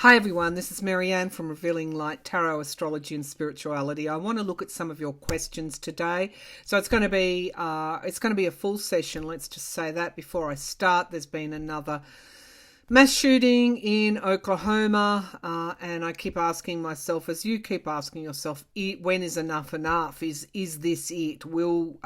Hi everyone, this is Marianne from Revealing Light Tarot, Astrology and Spirituality. I want to look at some of your questions today. So it's going to be a full session. Let's just say that before I start. There's been another mass shooting in Oklahoma, and I keep asking myself, as you keep asking yourself, when is enough enough? Is this it? Will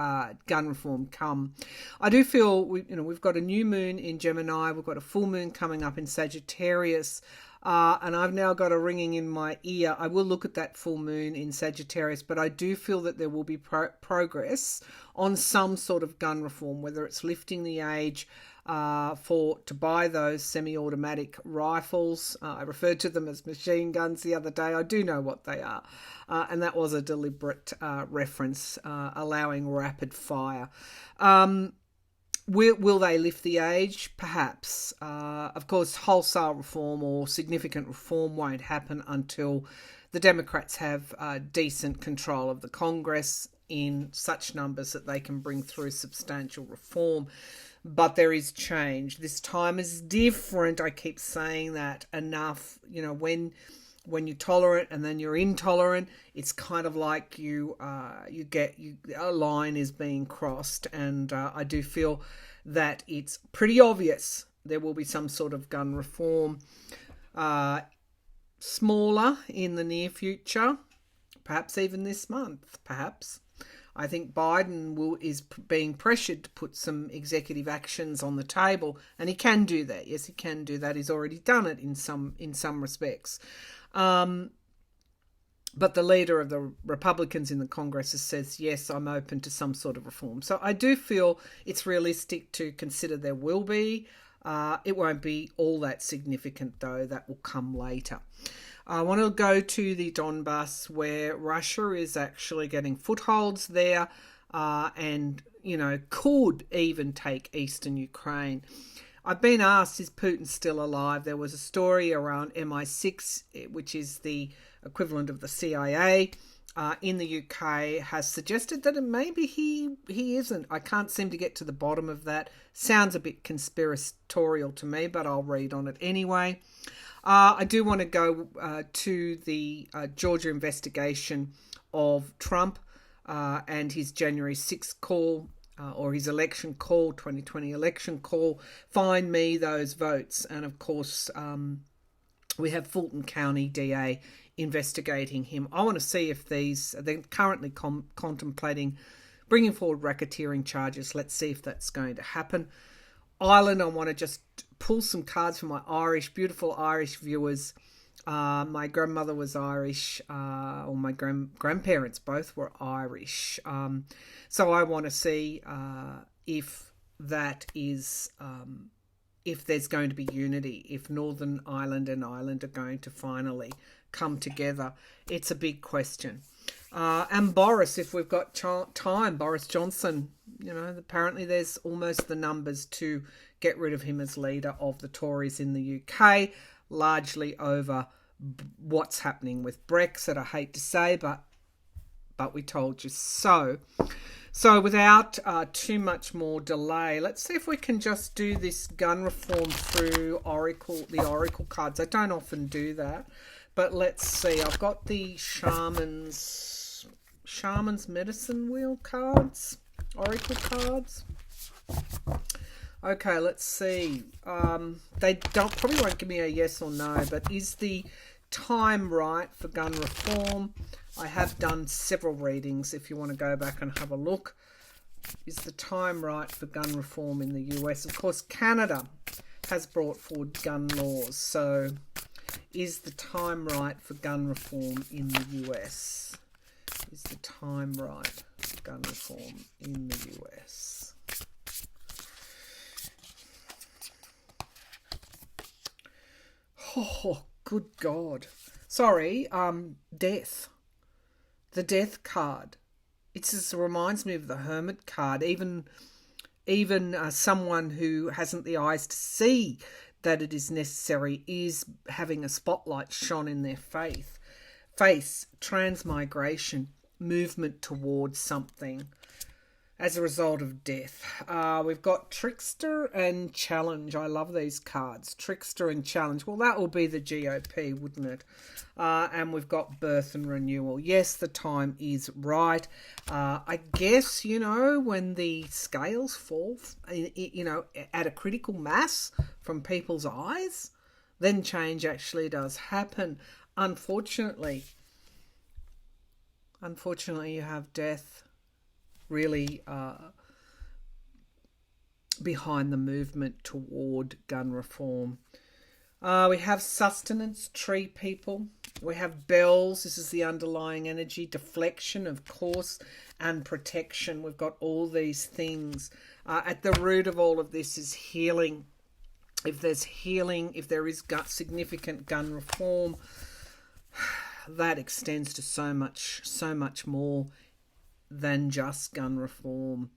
gun reform come? I do feel we've got a new moon in Gemini. We've got a full moon coming up in Sagittarius. And I've now got a ringing in my ear. I will look at that full moon in Sagittarius, but I do feel that there will be progress on some sort of gun reform, whether it's lifting the age to buy those semi-automatic rifles. I referred to them as machine guns the other day. I do know what they are, and that was a deliberate reference, allowing rapid fire. Will they lift the age? Perhaps. Of course, wholesale reform or significant reform won't happen until the Democrats have decent control of the Congress in such numbers that they can bring through substantial reform. But there is change. This time is different. I keep saying that enough. When you're tolerant and then you're intolerant, it's kind of like a line is being crossed, and I do feel that it's pretty obvious there will be some sort of gun reform, smaller in the near future, perhaps even this month. Perhaps I think Biden is being pressured to put some executive actions on the table, and he can do that. Yes, he can do that. He's already done it in some respects. But the leader of the Republicans in the Congress says, yes, I'm open to some sort of reform. So I do feel it's realistic to consider there will be. It won't be all that significant, though. That will come later. I want to go to the Donbas, where Russia is actually getting footholds there and could even take eastern Ukraine. I've been asked, is Putin still alive? There was a story around MI6, which is the equivalent of the CIA in the UK, has suggested that maybe he isn't. I can't seem to get to the bottom of that. Sounds a bit conspiratorial to me, but I'll read on it anyway. I do want to go to the Georgia investigation of Trump and his January 6th call. Or his election call, 2020 election call, find me those votes. And of course, we have Fulton County DA investigating him. I want to see if they're currently contemplating bringing forward racketeering charges. Let's see if that's going to happen. Ireland, I want to just pull some cards for my beautiful Irish viewers. My grandmother was Irish, or my grandparents both were Irish. So I want to see if that is, if there's going to be unity, if Northern Ireland and Ireland are going to finally come together. It's a big question. And Boris, if we've got time, Boris Johnson, apparently there's almost the numbers to get rid of him as leader of the Tories in the UK, largely over what's happening with Brexit. I hate to say, but we told you so. So without too much more delay, let's see if we can just do this gun reform through the Oracle cards. I don't often do that, but let's see. I've got the Shaman's Medicine Wheel cards, Oracle cards. Okay, let's see. They probably won't give me a yes or no, but is the time right for gun reform? I have done several readings if you want to go back and have a look. Is the time right for gun reform in the US? Of course, Canada has brought forward gun laws. So is the time right for gun reform in the US? Is the time right for gun reform in the US? Oh, good God. Sorry, death. The death card. It just reminds me of the hermit card. Even someone who hasn't the eyes to see that it is necessary is having a spotlight shone in their face. Transmigration, movement towards something. as a result of death. We've got Trickster and Challenge. I love these cards. Trickster and Challenge. Well, that will be the GOP, wouldn't it? And we've got Birth and Renewal. Yes, the time is right. I guess, when the scales fall, at a critical mass from people's eyes, then change actually does happen. Unfortunately, you have death really behind the movement toward gun reform. We have sustenance, tree people. We have bells. This is the underlying energy. Deflection, of course, and protection. We've got all these things. At the root of all of this is healing. If there's healing, if there is significant gun reform, that extends to so much more than just gun reform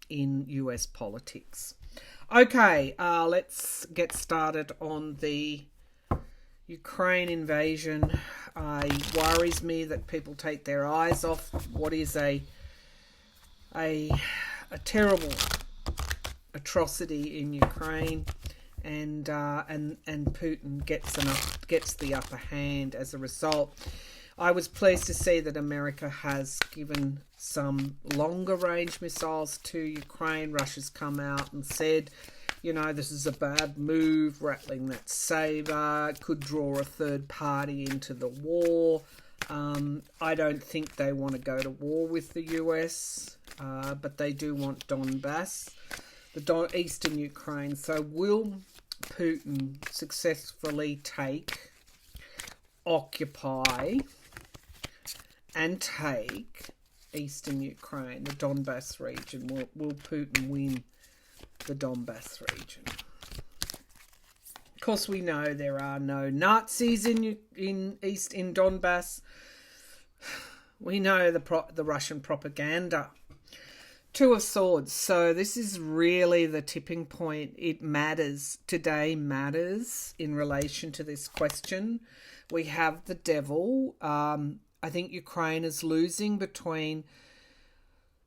in US politics. Okay, let's get started on the Ukraine invasion. It worries me that people take their eyes off what is a terrible atrocity in Ukraine, and Putin gets the upper hand as a result. I was pleased to see that America has given some longer range missiles to Ukraine. Russia's come out and said, this is a bad move, rattling that saber, could draw a third party into the war. I don't think they want to go to war with the US, but they do want Donbas, the eastern Ukraine. So will Putin successfully occupy and take eastern Ukraine, the Donbas region? Will Putin win the Donbas region? Of course, we know there are no Nazis in Donbas. We know the Russian propaganda. Two of Swords. So this is really the tipping point. It matters. Today matters in relation to this question. We have the devil. I think Ukraine is losing between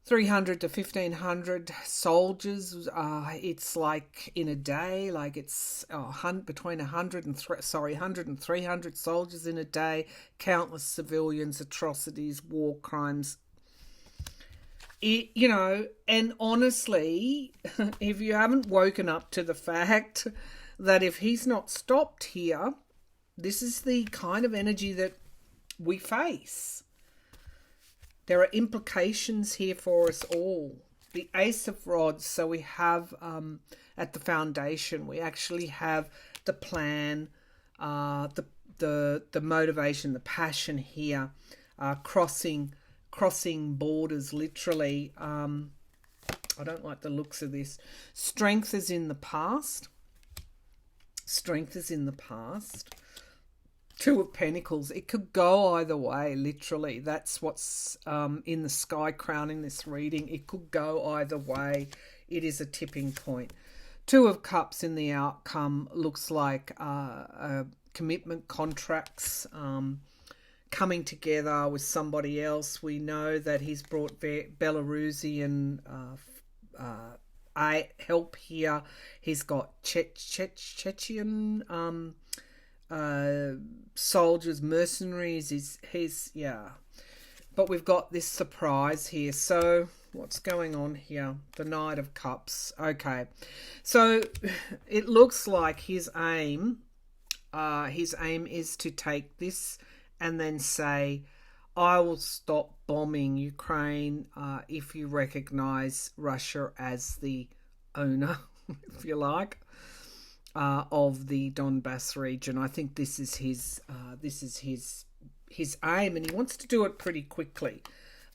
300 to 1,500 soldiers. It's like in a day, like it's between 100 and 300 soldiers in a day. Countless civilians, atrocities, war crimes. And honestly, if you haven't woken up to the fact that if he's not stopped here, this is the kind of energy that we face. There are implications here for us all. The Ace of Rods, so we have at the foundation, we actually have the plan, the motivation, the passion here, crossing borders, literally. I don't like the looks of this. Strength is in the past. Two of Pentacles. It could go either way, literally. That's what's in the sky crowning this reading. It could go either way. It is a tipping point. Two of Cups in the outcome looks like commitment contracts coming together with somebody else. We know that he's brought Belarusian help here. He's got Chechen soldiers, mercenaries. But we've got this surprise here. So what's going on here? The Knight of Cups. Okay, so it looks like his aim is to take this and then say, I will stop bombing Ukraine if you recognize Russia as the owner, if you like, of the Donbas region. I think this is his aim, and he wants to do it pretty quickly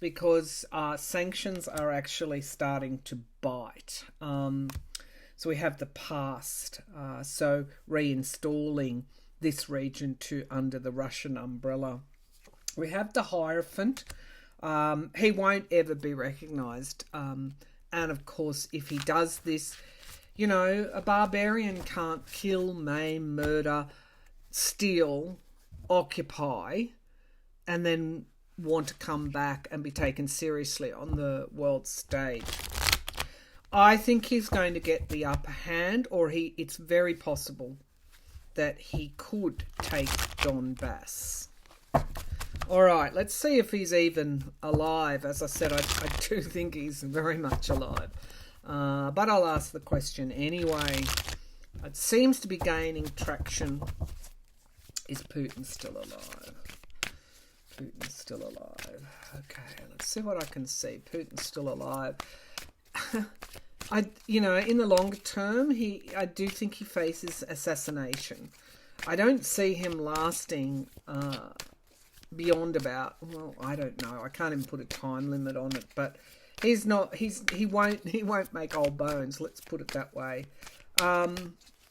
because sanctions are actually starting to bite. So we have the past, so reinstalling this region under the Russian umbrella. We have the Hierophant. He won't ever be recognised. And of course, if he does this, a barbarian can't kill, maim, murder, steal, occupy, and then want to come back and be taken seriously on the world stage. I think he's going to get the upper hand, or it's very possible that he could take Donbas. All right, let's see if he's even alive. As I said, I do think he's very much alive. But I'll ask the question anyway. It seems to be gaining traction. Is Putin still alive? Putin's still alive. Okay, let's see what I can see. Putin's still alive. In the longer term, I do think he faces assassination. I don't see him lasting beyond about, well, I don't know. I can't even put a time limit on it, but he won't make old bones. Let's put it that way.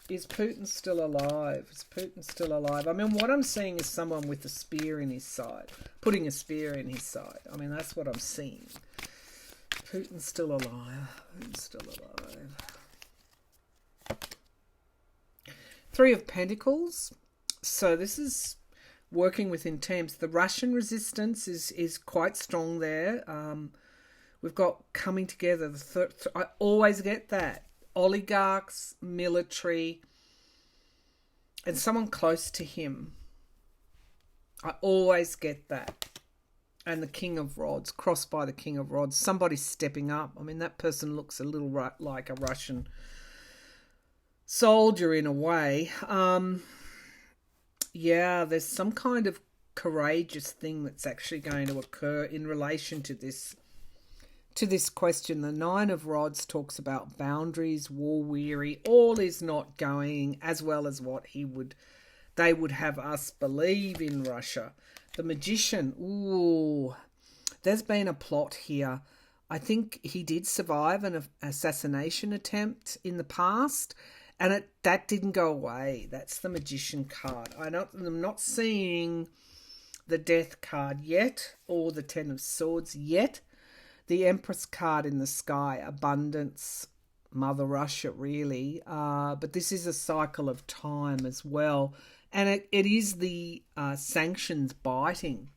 Is Putin still alive? Is Putin still alive? I mean, what I'm seeing is someone with a spear in his side, putting a spear in his side. I mean, that's what I'm seeing. Putin's still alive. Putin's still alive. Three of Pentacles. So this is working within teams. The Russian resistance is quite strong there. We've got coming together. I always get that. Oligarchs, military, and someone close to him. I always get that. And the King of Rods, crossed by the King of Rods. Somebody's stepping up. I mean, that person looks a little like a Russian soldier in a way. Yeah, there's some kind of courageous thing that's actually going to occur in relation to this question. The Nine of Rods talks about boundaries, war weary. All is not going as well as what they would have us believe in Russia. The Magician, ooh, there's been a plot here. I think he did survive an assassination attempt in the past, and that didn't go away. That's the Magician card. I'm not seeing the Death card yet, or the Ten of Swords yet. The Empress card in the sky, abundance, Mother Russia, really. But this is a cycle of time as well. And it is the sanctions biting,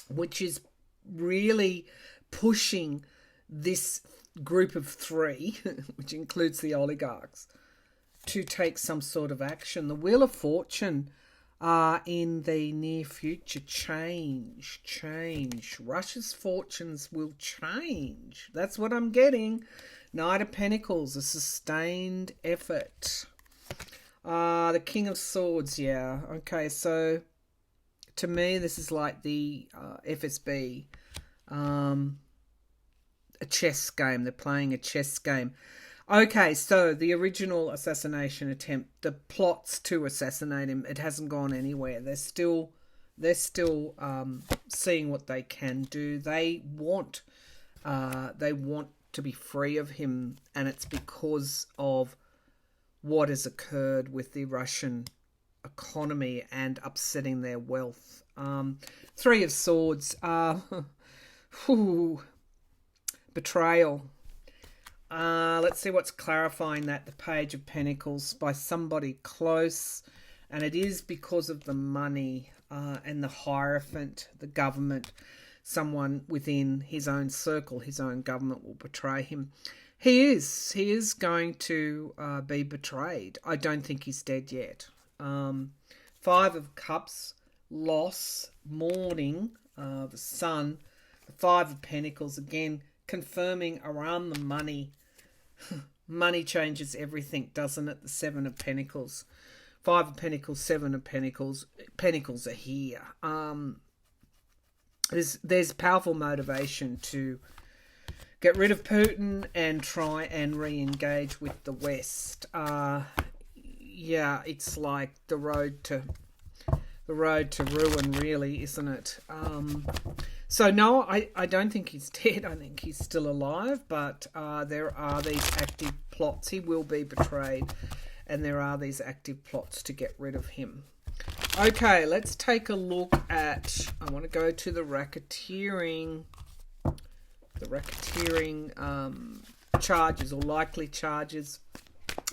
which is really pushing this group of three, which includes the oligarchs, to take some sort of action. The Wheel of Fortune in the near future, change. Russia's fortunes will change. That's what I'm getting. Knight of Pentacles, a sustained effort. The King of Swords, yeah. Okay, so to me, this is like the FSB, a chess game. They're playing a chess game. Okay, so the original assassination attempt, the plots to assassinate him, it hasn't gone anywhere. They're still seeing what they can do. They want to be free of him, and it's because of what has occurred with the Russian economy and upsetting their wealth. Three of Swords, betrayal. Let's see what's clarifying that. The Page of Pentacles by somebody close, and it is because of the money and the Hierophant, the government. Someone within his own circle, his own government will betray him. He is going to be betrayed. I don't think he's dead yet. Five of Cups, loss, mourning, the Sun. The Five of Pentacles, again, confirming around the money. Money changes everything, doesn't it? The Seven of Pentacles. Five of Pentacles, Seven of Pentacles. Pentacles are here. There's powerful motivation to get rid of Putin and try and re-engage with the West. Yeah, it's like the road to ruin, really, isn't it? So no, I don't think he's dead. I think he's still alive, but there are these active plots. He will be betrayed, and there are these active plots to get rid of him. Okay, let's take a look at, I want to go to the racketeering charges or likely charges.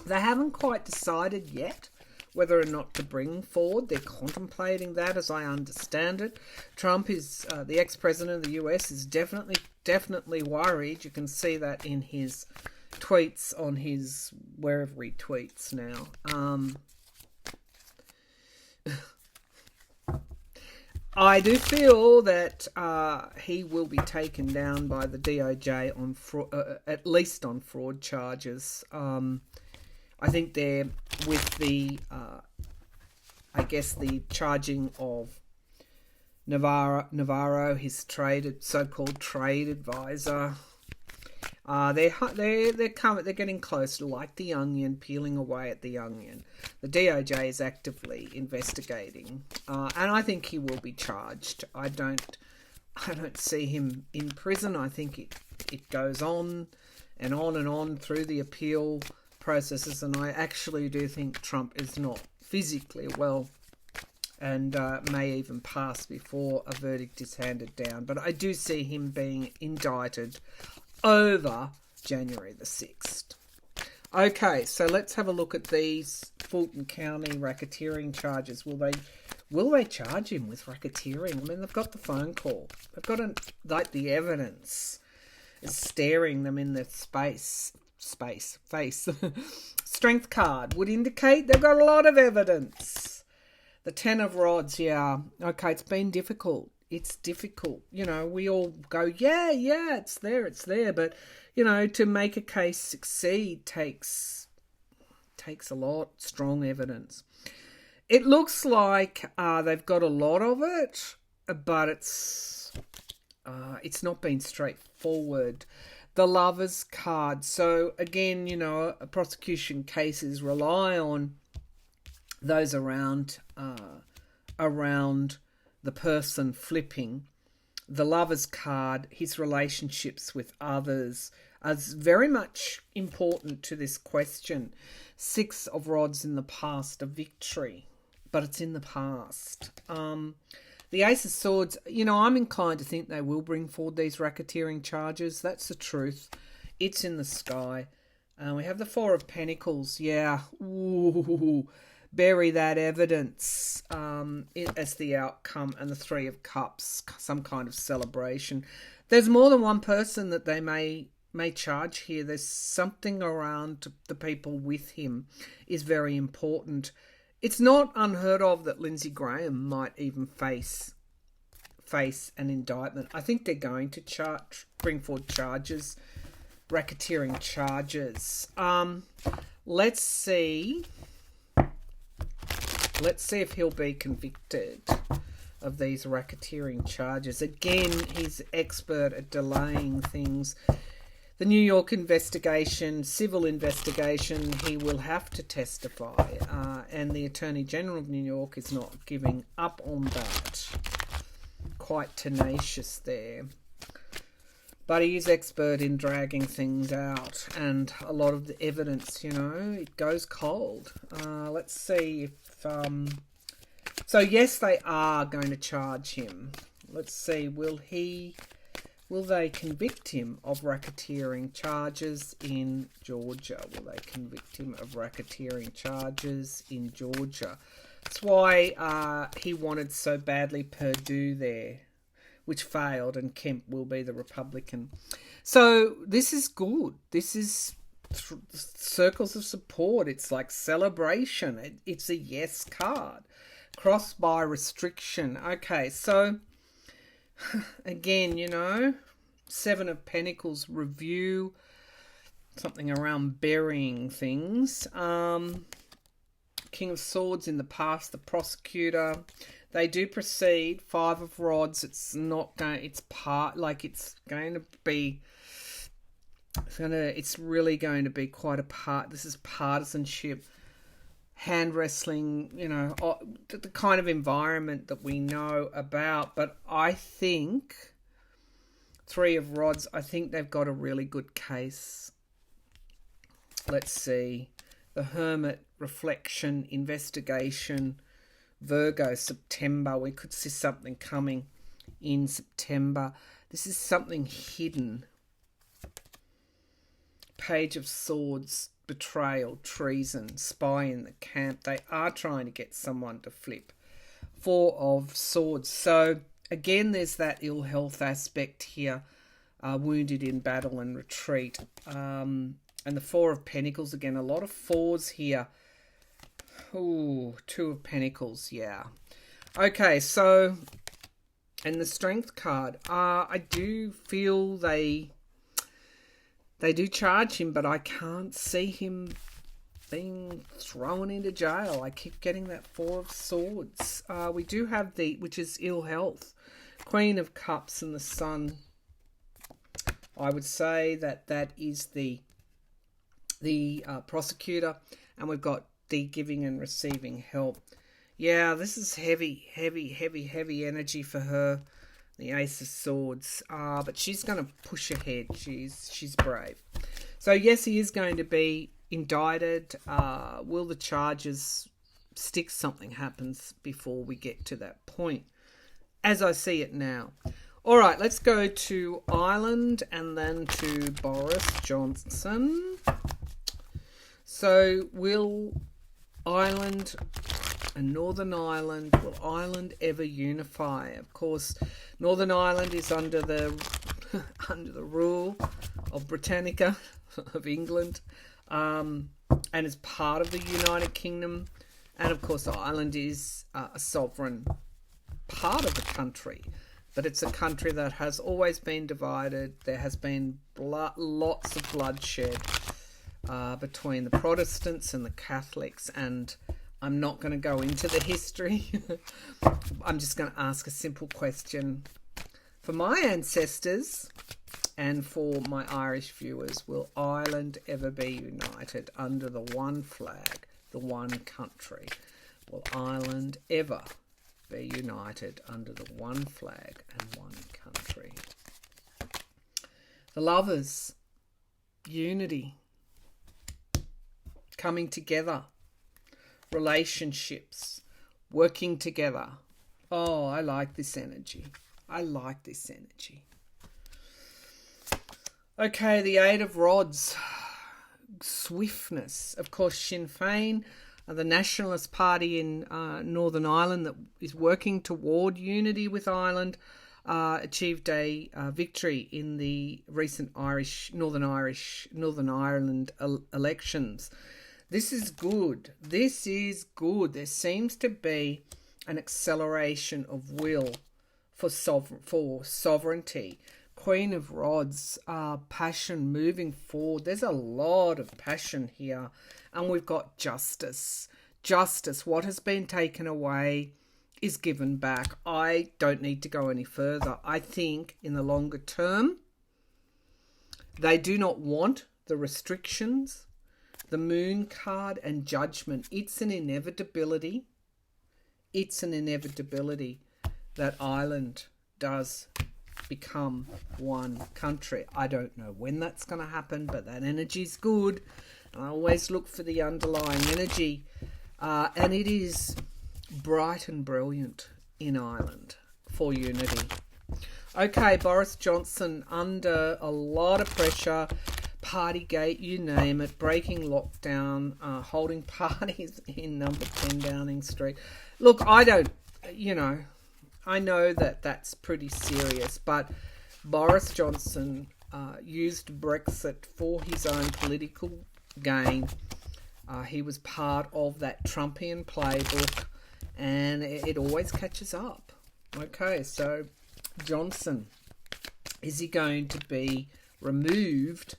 They haven't quite decided yet whether or not to bring forward. They're contemplating that, as I understand it. Trump is, the ex-president of the US, is definitely worried. You can see that in his tweets on his, wherever he tweets now. I do feel that he will be taken down by the DOJ on at least on fraud charges. I think they're with the, the charging of Navarro, his so-called trade advisor. They're getting close, like the onion, peeling away at the onion. The DOJ is actively investigating, and I think he will be charged. I don't see him in prison. I think it goes on and on and on through the appeal processes, and I actually do think Trump is not physically well, and may even pass before a verdict is handed down. But I do see him being indicted over January the 6th. Okay, so let's have a look at these Fulton County racketeering charges. Will they charge him with racketeering? I mean, they've got the phone call. They've got the evidence is staring them in the face. Strength card would indicate they've got a lot of evidence. The 10 of rods, yeah. Okay, it's been difficult. It's difficult. You know, we all go, yeah, it's there. But, you know, to make a case succeed takes a lot, strong evidence. It looks like they've got a lot of it, but it's not been straightforward. The lover's card. So, again, you know, prosecution cases rely on those around the person flipping. The lover's card, his relationships with others, is very much important to this question. 6 of rods in the past, a victory, but it's in the past. The Ace of Swords, you know, I'm inclined to think they will bring forward these racketeering charges. That's the truth. It's in the sky. We have the 4 of Pentacles. Yeah. Ooh. Bury that evidence as the outcome, and the 3 of Cups, some kind of celebration. There's more than one person that they may charge here. There's something around the people with him is very important. It's not unheard of that Lindsey Graham might even face an indictment. I think they're going to bring forward charges, racketeering charges. Let's see if he'll be convicted of these racketeering charges. Again, he's expert at delaying things. The New York investigation, civil investigation, he will have to testify. And the Attorney General of New York is not giving up on that. Quite tenacious there. But he is expert in dragging things out. And a lot of the evidence, you know, it goes cold. Let's see if... So yes, they are going to charge him. Let's see, will they convict him of racketeering charges in Georgia? Will they convict him of racketeering charges in Georgia? That's why he wanted so badly Perdue there, which failed, and Kemp will be the Republican. So this is good. This is circles of support. It's like celebration. It's a yes card. Cross by restriction. Okay, so again, you know, 7 of Pentacles, review, something around burying things. King of Swords in the past, the prosecutor. They do proceed. 5 of Rods. It's really going to be quite a part. This is partisanship, hand wrestling, you know, the kind of environment that we know about. But I think 3 of Rods, I think they've got a really good case. Let's see. The Hermit, reflection, investigation, Virgo, September. We could see something coming in September. This is something hidden. Page of Swords, betrayal, treason, spy in the camp. They are trying to get someone to flip. Four of Swords. So again, there's that ill health aspect here. Wounded in battle and retreat. And the Four of Pentacles again. A lot of fours here. Ooh, Two of Pentacles. Yeah. Okay, so... And the Strength card. I do feel they do charge him, but I can't see him being thrown into jail. I keep getting that Four of Swords. We do have which is ill health. Queen of Cups and the Sun. I would say that is the prosecutor, and we've got the giving and receiving help. Yeah, this is heavy energy for her. The Ace of Swords. But she's going to push ahead. She's brave. So yes, he is going to be indicted. Will the charges stick? Something happens before we get to that point, as I see it now. All right, let's go to Ireland and then to Boris Johnson. So will Ireland and Northern Ireland, will Ireland ever unify? Of course, Northern Ireland is under the rule of Britannica, of England, and is part of the United Kingdom. And of course, Ireland is a sovereign part of the country. But it's a country that has always been divided. There has been lots of bloodshed between the Protestants and the Catholics. And I'm not going to go into the history. I'm just going to ask a simple question. For my ancestors and for my Irish viewers, will Ireland ever be united under the one flag, the one country? Will Ireland ever be united under the one flag and one country? The Lovers, unity, coming together, relationships, working together. Oh, I like this energy. I like this energy. Okay, the Eight of Rods, swiftness. Of course, Sinn Féin, the Nationalist Party in Northern Ireland that is working toward unity with Ireland, achieved a victory in the recent Northern Ireland elections. This is good. This is good. There seems to be an acceleration of will for sovereignty. Queen of Rods, passion moving forward. There's a lot of passion here. And we've got justice. Justice. What has been taken away is given back. I don't need to go any further. I think in the longer term, they do not want the restrictions, the Moon card and Judgment. It's an inevitability. It's an inevitability that Ireland does become one country. I don't know when that's going to happen, but that energy's good. I always look for the underlying energy, and it is bright and brilliant in Ireland for unity. Okay, Boris Johnson under a lot of pressure, Partygate, you name it, breaking lockdown, holding parties in number 10 Downing Street. Look, I know that that's pretty serious, but Boris Johnson used Brexit for his own political gain. He was part of that Trumpian playbook, and it always catches up. Okay, so Johnson, is he going to be removed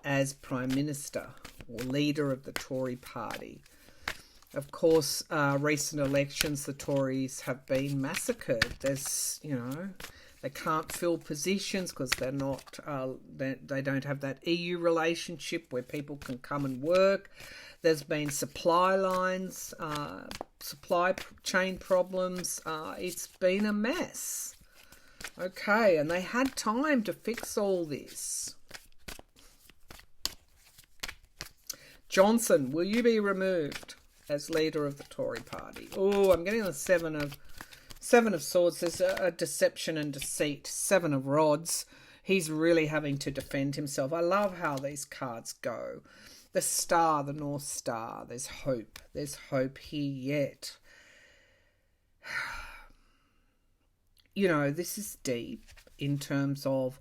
as Prime Minister or leader of the Tory party? Of course, recent elections, the Tories have been massacred. There's, they can't fill positions because they're not, they don't have that EU relationship where people can come and work. There's been supply lines, supply chain problems. It's been a mess. Okay, and they had time to fix all this. Johnson, will you be removed as leader of the Tory party? Oh, I'm getting the Seven of Swords. There's a deception and deceit. Seven of Rods. He's really having to defend himself. I love how these cards go. The star, the North Star. There's hope. There's hope here yet. You know, this is deep in terms of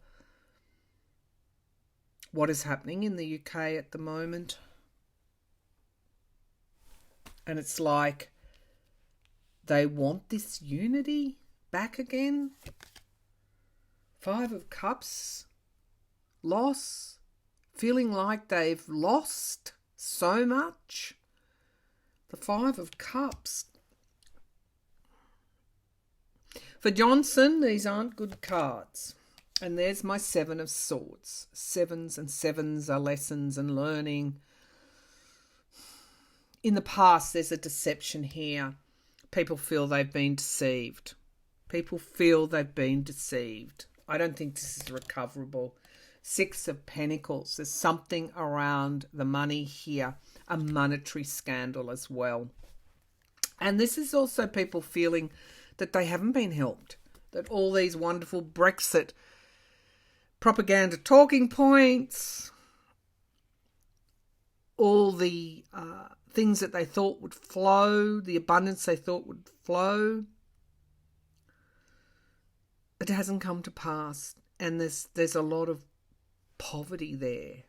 what is happening in the UK at the moment. And it's like they want this unity back again. 5 of Cups, loss, feeling like they've lost so much. The 5 of Cups. For Johnson, these aren't good cards. And there's my 7 of Swords. 7s and 7s are lessons and learning. In the past, there's a deception here. People feel they've been deceived. People feel they've been deceived. I don't think this is recoverable. 6 of Pentacles. There's something around the money here. A monetary scandal as well. And this is also people feeling that they haven't been helped. That all these wonderful Brexit propaganda talking points, all the things that they thought would flow, the abundance they thought would flow, it hasn't come to pass. And there's a lot of poverty there.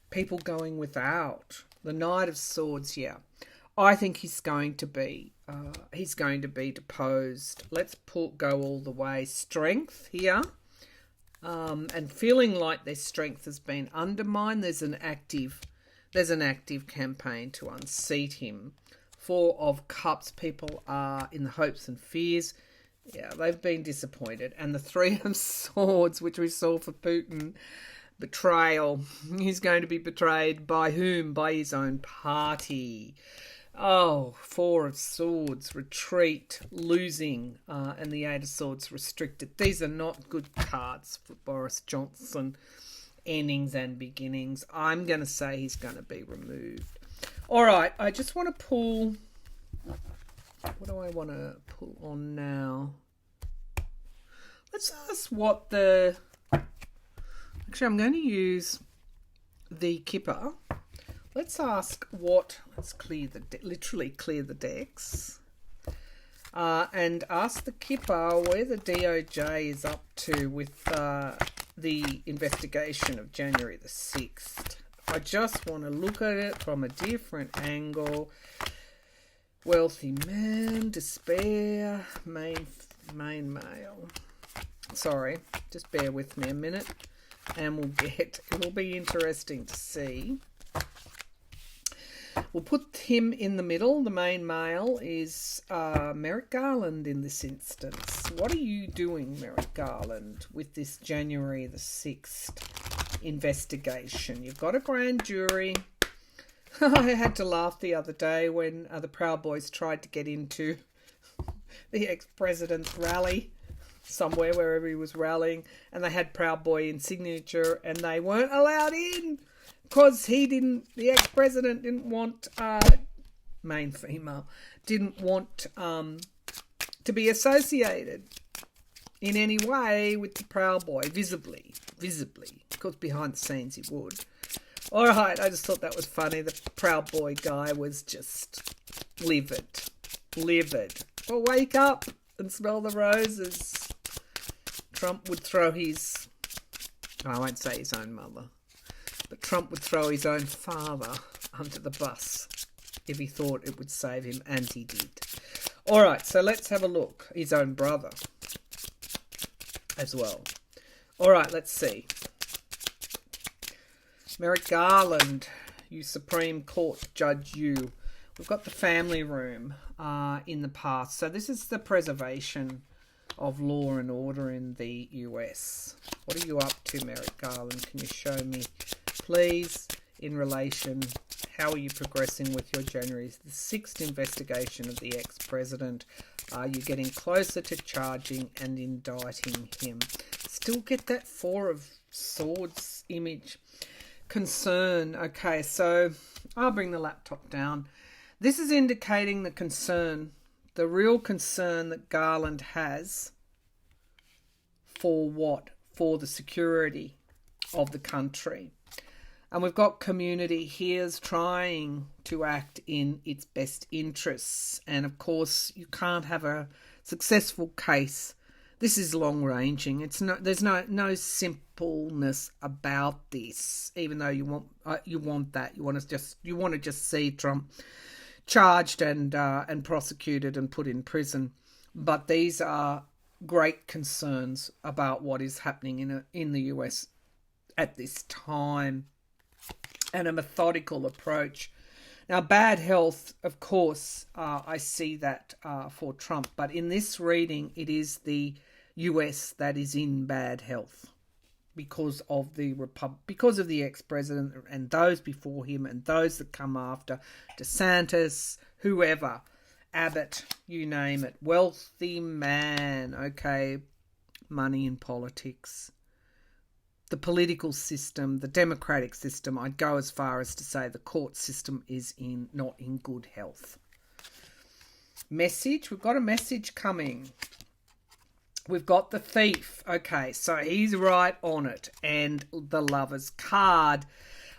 People going without. The Knight of Swords here. I think he's going to be deposed. Let's go all the way. Strength here. And feeling like their strength has been undermined. There's an active campaign to unseat him. 4 of Cups. People are in the hopes and fears. Yeah, they've been disappointed. And the 3 of Swords, which we saw for Putin, betrayal. He's going to be betrayed by whom? By his own party. Oh, 4 of Swords, retreat, losing, and the 8 of Swords, restricted. These are not good cards for Boris Johnson. Endings and beginnings. I'm going to say he's going to be removed. All right, I just want to pull... What do I want to pull on now? Let's ask what the... Actually, I'm going to use the Kipper. Let's ask what... Let's clear literally clear the decks. And ask the Kipper where the DOJ is up to with the investigation of January the 6th. I just want to look at it from a different angle. Wealthy man, despair, main male. Sorry, just bear with me a minute and it'll be interesting to see. We'll put him in the middle. The main male is Merrick Garland in this instance. What are you doing, Merrick Garland, with this January the 6th investigation? You've got a grand jury. I had to laugh the other day when the Proud Boys tried to get into the ex-president's rally somewhere, wherever he was rallying, and they had Proud Boy in signature, and they weren't allowed in because the ex-president didn't want, main female, didn't want to be associated in any way with the Proud Boy, visibly, because behind the scenes he would. All right, I just thought that was funny. The Proud Boy guy was just livid. Well, wake up and smell the roses. Trump would throw his... I won't say his own mother. But Trump would throw his own father under the bus if he thought it would save him, and he did. All right, so let's have a look. His own brother as well. All right, let's see. Merrick Garland, you Supreme Court Judge, you. We've got the family room in the past. So this is the preservation of law and order in the US. What are you up to, Merrick Garland? Can you show me, please, in relation, how are you progressing with your January the 6th investigation of the ex-president? Are you getting closer to charging and indicting him? Still get that 4 of Swords image. Concern. Okay, so I'll bring the laptop down. This is indicating the concern, the real concern that Garland has for what? For the security of the country. And we've got community here's trying to act in its best interests. And of course, you can't have a successful case. This is long-ranging. There's no simpleness about this. Even though you want that, you want to just see Trump charged and prosecuted and put in prison. But these are great concerns about what is happening in the US at this time, and a methodical approach. Now, bad health, of course, I see that for Trump, but in this reading, it is the US that is in bad health because of the ex-president and those before him and those that come after, DeSantis, whoever, Abbott, you name it, wealthy man, okay, money in politics. The political system, the democratic system, I'd go as far as to say the court system is not in good health. Message, we've got a message coming. We've got the thief. Okay, so he's right on it. And the lover's card.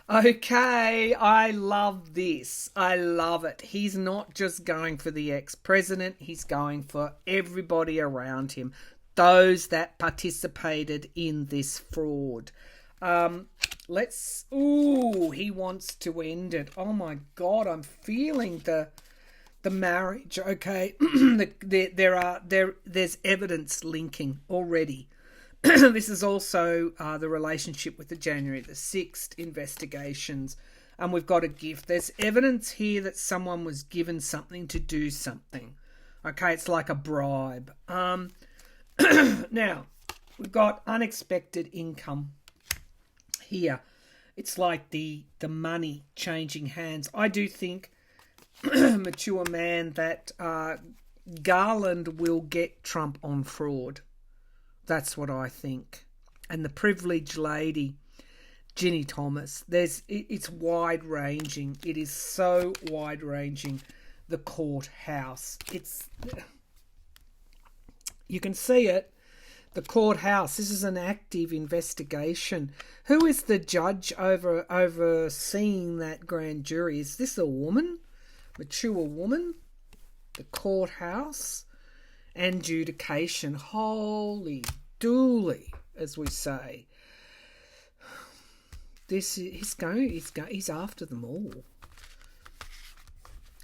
Okay, I love this. I love it. He's not just going for the ex-president. He's going for everybody around him. Those that participated in this fraud. He wants to end it. Oh my God, I'm feeling the marriage. Okay, there's evidence linking already. This is also the relationship with the January the 6th investigations, and we've got a gift. There's evidence here that someone was given something to do something. Okay, it's like a bribe. Now, we've got unexpected income here. It's like the money changing hands. I do think, mature man, that Garland will get Trump on fraud. That's what I think. And the privileged lady, Ginny Thomas, it's wide-ranging. It is so wide-ranging, the courthouse. You can see it. The courthouse. This is an active investigation. Who is the judge overseeing that grand jury? Is this a woman? Mature woman? The courthouse. And adjudication. Holy dooly, as we say. He's after them all.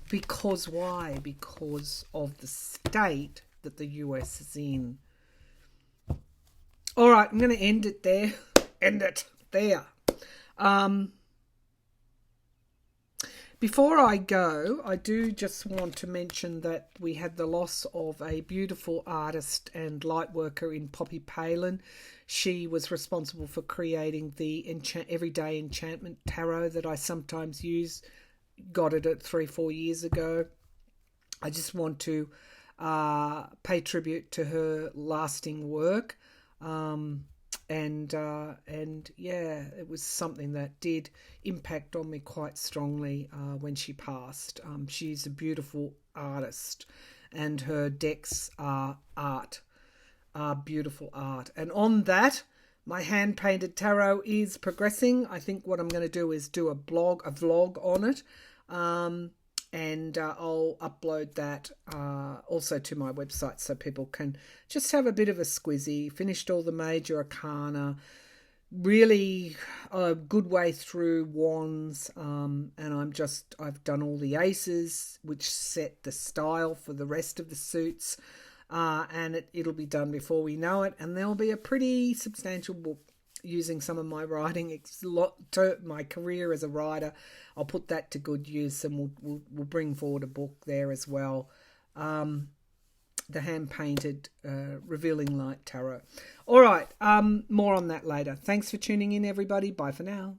Because why? Because of the state that the US is in. All right, I'm going to end it there. Before I go, I do just want to mention that we had the loss of a beautiful artist and light worker in Poppy Palin. She was responsible for creating the everyday enchantment tarot that I sometimes use. Got it at 3-4 years ago. I just want to pay tribute to her lasting work, and yeah, it was something that did impact on me quite strongly when she passed. She's a beautiful artist, and her decks are beautiful art. And on that, my hand painted tarot is progressing. I think what I'm going to do is do a vlog on it. And I'll upload that also to my website so people can just have a bit of a squizzy. Finished all the major arcana, really a good way through wands, and I've done all the aces, which set the style for the rest of the suits, and it'll be done before we know it, and there'll be a pretty substantial book using some of my writing, my career as a writer. I'll put that to good use, and we'll bring forward a book there as well. The hand-painted Revealing Light Tarot. All right, more on that later. Thanks for tuning in, everybody. Bye for now.